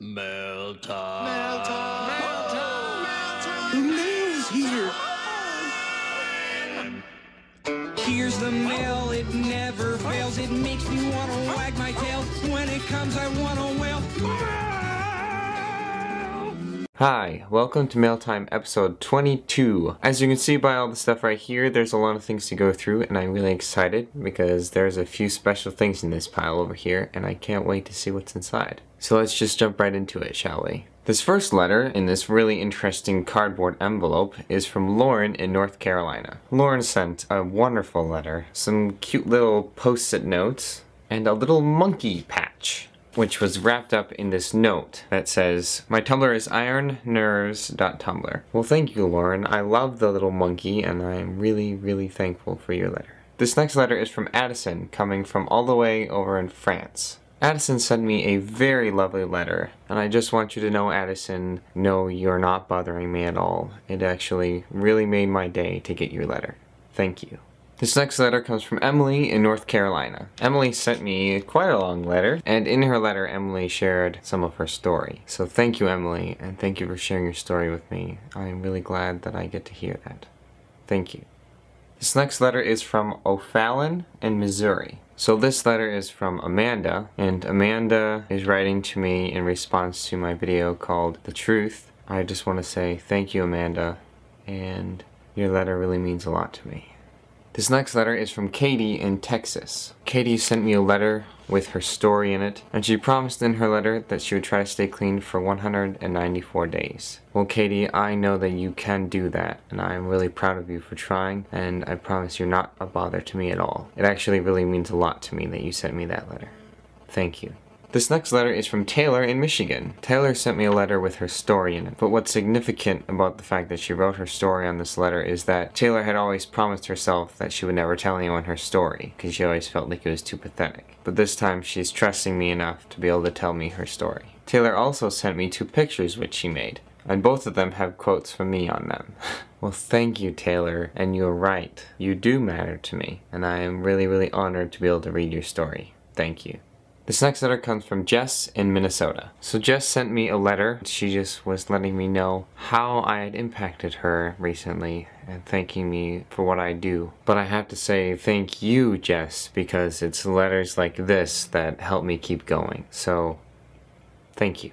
Mail time. Mail time. Mail time. The mail's here. Here's the mail, it never fails. It makes me want to wag my tail. When it comes, I want to wail. Hi, welcome to Mail Time episode 22. As you can see by all the stuff right here, there's a lot of things to go through, and I'm really excited because there's a few special things in this pile over here, and I can't wait to see what's inside. So let's just jump right into it, shall we? This first letter in this really interesting cardboard envelope is from Lauren in North Carolina. Lauren sent a wonderful letter, some cute little post-it notes, and a little monkey patch, which was wrapped up in this note that says, "My Tumblr is ironnerves.tumblr." Well, thank you, Lauren. I love the little monkey, and I'm really thankful for your letter. This next letter is from Addison, coming from all the way over in France. Addison sent me a very lovely letter, and I just want you to know, Addison, no, you're not bothering me at all. It actually really made my day to get your letter. Thank you. This next letter comes from Emily in North Carolina. Emily sent me quite a long letter, and in her letter, Emily shared some of her story. So thank you, Emily, and thank you for sharing your story with me. I'm really glad that I get to hear that. Thank you. This next letter is from O'Fallon in Missouri. So this letter is from Amanda, and Amanda is writing to me in response to my video called The Truth. I just want to say thank you, Amanda, and your letter really means a lot to me. This next letter is from Katie in Texas. Katie sent me a letter with her story in it, and she promised in her letter that she would try to stay clean for 194 days. Well, Katie, I know that you can do that, and I'm really proud of you for trying, and I promise you're not a bother to me at all. It actually really means a lot to me that you sent me that letter. Thank you. This next letter is from Taylor in Michigan. Taylor sent me a letter with her story in it, but what's significant about the fact that she wrote her story on this letter is that Taylor had always promised herself that she would never tell anyone her story, because she always felt like it was too pathetic. But this time she's trusting me enough to be able to tell me her story. Taylor also sent me 2 pictures which she made, and both of them have quotes from me on them. Well, thank you, Taylor, and you're right. You do matter to me, and I am really honored to be able to read your story. Thank you. This next letter comes from Jess in Minnesota. So Jess sent me a letter. She just was letting me know how I had impacted her recently and thanking me for what I do. But I have to say thank you, Jess, because it's letters like this that help me keep going. So, thank you.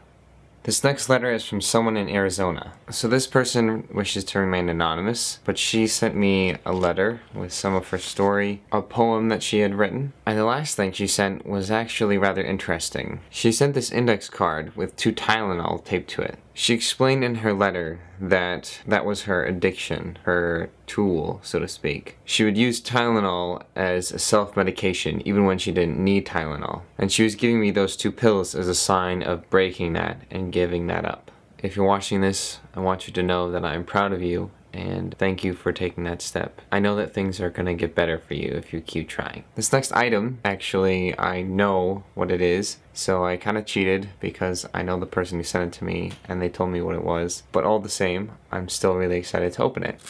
This next letter is from someone in Arizona. So this person wishes to remain anonymous, but she sent me a letter with some of her story, a poem that she had written, and the last thing she sent was actually rather interesting. She sent this index card with 2 Tylenol taped to it. She explained in her letter that that was her addiction, her tool, so to speak. She would use Tylenol as a self-medication even when she didn't need Tylenol. And she was giving me those 2 pills as a sign of breaking that and giving that up. If you're watching this, I want you to know that I'm proud of you and thank you for taking that step. I know that things are gonna get better for you if you keep trying. This next item, actually, I know what it is, so I kinda cheated because I know the person who sent it to me and they told me what it was. But all the same, I'm still really excited to open it.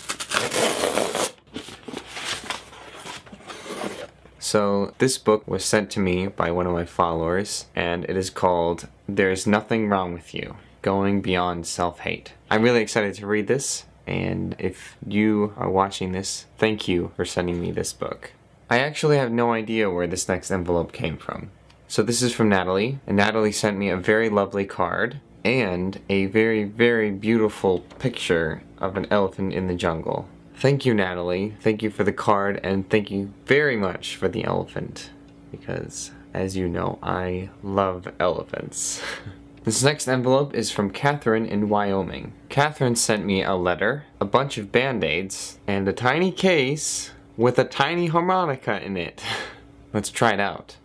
So this book was sent to me by one of my followers, and it is called There's Nothing Wrong With You, Going Beyond Self-Hate. I'm really excited to read this. And if you are watching this, thank you for sending me this book. I actually have no idea where this next envelope came from. So this is from Natalie, and Natalie sent me a very lovely card and a very beautiful picture of an elephant in the jungle. Thank you, Natalie. Thank you for the card, and thank you very much for the elephant, because as you know, I love elephants. This next envelope is from Catherine in Wyoming. Catherine sent me a letter, a bunch of band-aids, and a tiny case with a tiny harmonica in it. Let's try it out.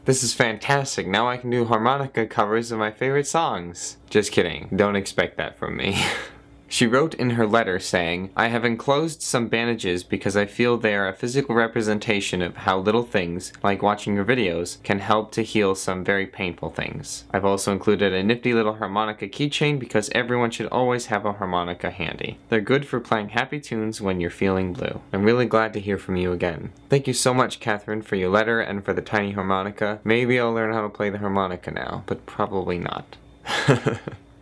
This is fantastic. Now I can do harmonica covers of my favorite songs. Just kidding. Don't expect that from me. She wrote in her letter saying, "I have enclosed some bandages because I feel they are a physical representation of how little things, like watching your videos, can help to heal some very painful things. I've also included a nifty little harmonica keychain because everyone should always have a harmonica handy. They're good for playing happy tunes when you're feeling blue." I'm really glad to hear from you again. Thank you so much, Catherine, for your letter and for the tiny harmonica. Maybe I'll learn how to play the harmonica now, but probably not.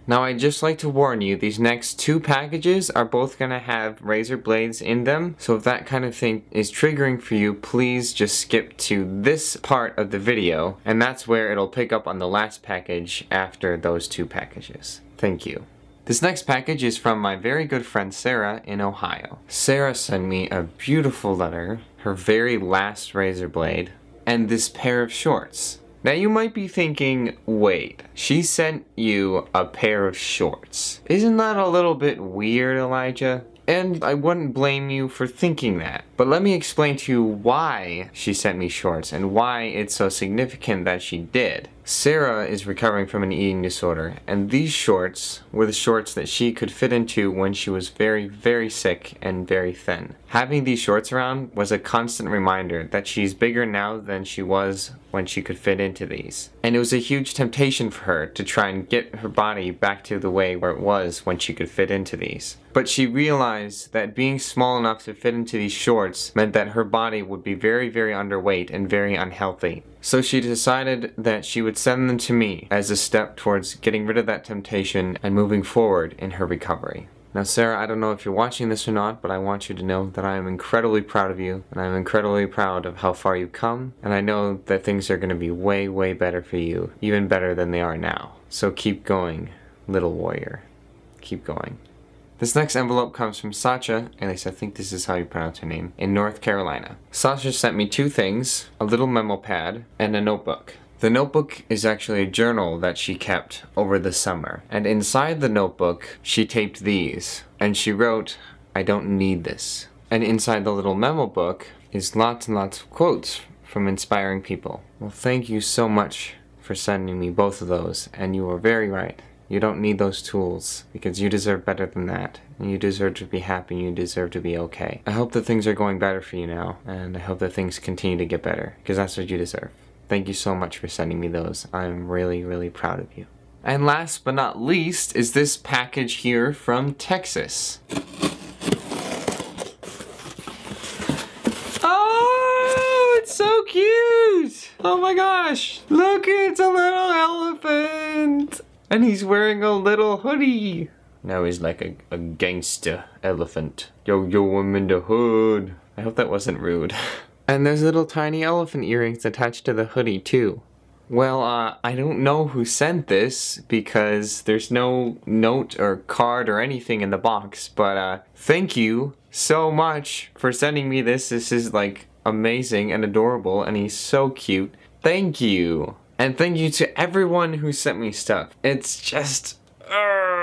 Now, I'd just like to warn you, these next 2 packages are both going to have razor blades in them, so if that kind of thing is triggering for you, please just skip to this part of the video, and that's where it'll pick up on the last package after those 2 packages. Thank you. This next package is from my very good friend Sarah in Ohio. Sarah sent me a beautiful letter, her very last razor blade, and this pair of shorts. Now you might be thinking, wait, she sent you a pair of shorts. Isn't that a little bit weird, Elijah? And I wouldn't blame you for thinking that. But let me explain to you why she sent me shorts and why it's so significant that she did. Sarah is recovering from an eating disorder, and these shorts were the shorts that she could fit into when she was very, very sick and very thin. Having these shorts around was a constant reminder that she's bigger now than she was when she could fit into these. And it was a huge temptation for her to try and get her body back to the way where it was when she could fit into these. But she realized that being small enough to fit into these shorts meant that her body would be very, very underweight and very unhealthy. So she decided that she would send them to me as a step towards getting rid of that temptation and moving forward in her recovery. Now, Sarah, I don't know if you're watching this or not, but I want you to know that I am incredibly proud of you, and I'm incredibly proud of how far you've come, and I know that things are going to be way, way better for you, even better than they are now. So keep going, little warrior. Keep going. This next envelope comes from Sacha, at least I think this is how you pronounce her name, in North Carolina. Sacha sent me 2 things, a little memo pad and a notebook. The notebook is actually a journal that she kept over the summer, and inside the notebook she taped these, and she wrote, "I don't need this." And inside the little memo book is lots and lots of quotes from inspiring people. Well, thank you so much for sending me both of those, and you were very right. You don't need those tools, because you deserve better than that. And you deserve to be happy, and you deserve to be okay. I hope that things are going better for you now, and I hope that things continue to get better, because that's what you deserve. Thank you so much for sending me those. I'm really, really proud of you. And last but not least is this package here from Texas. Oh, it's so cute! Oh my gosh! Look, it's a little elephant! And he's wearing a little hoodie. Now he's like a gangster elephant. Yo, I'm in the hood. I hope that wasn't rude. And there's little tiny elephant earrings attached to the hoodie too. Well, I don't know who sent this because there's no note or card or anything in the box, but thank you so much for sending me this. This is like amazing and adorable, and he's so cute. Thank you. And thank you to everyone who sent me stuff. It's just,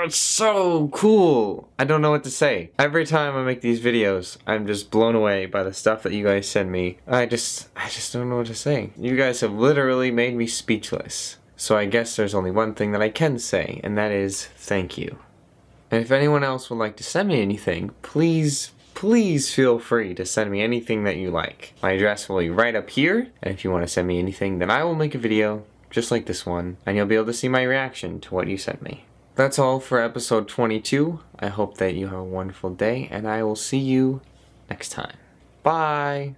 it's so cool. I don't know what to say. Every time I make these videos, I'm just blown away by the stuff that you guys send me. I just don't know what to say. You guys have literally made me speechless. So I guess there's only one thing that I can say, and that is thank you. And if anyone else would like to send me anything, please feel free to send me anything that you like. My address will be right up here, and if you want to send me anything, then I will make a video just like this one, and you'll be able to see my reaction to what you sent me. That's all for episode 22. I hope that you have a wonderful day, and I will see you next time. Bye!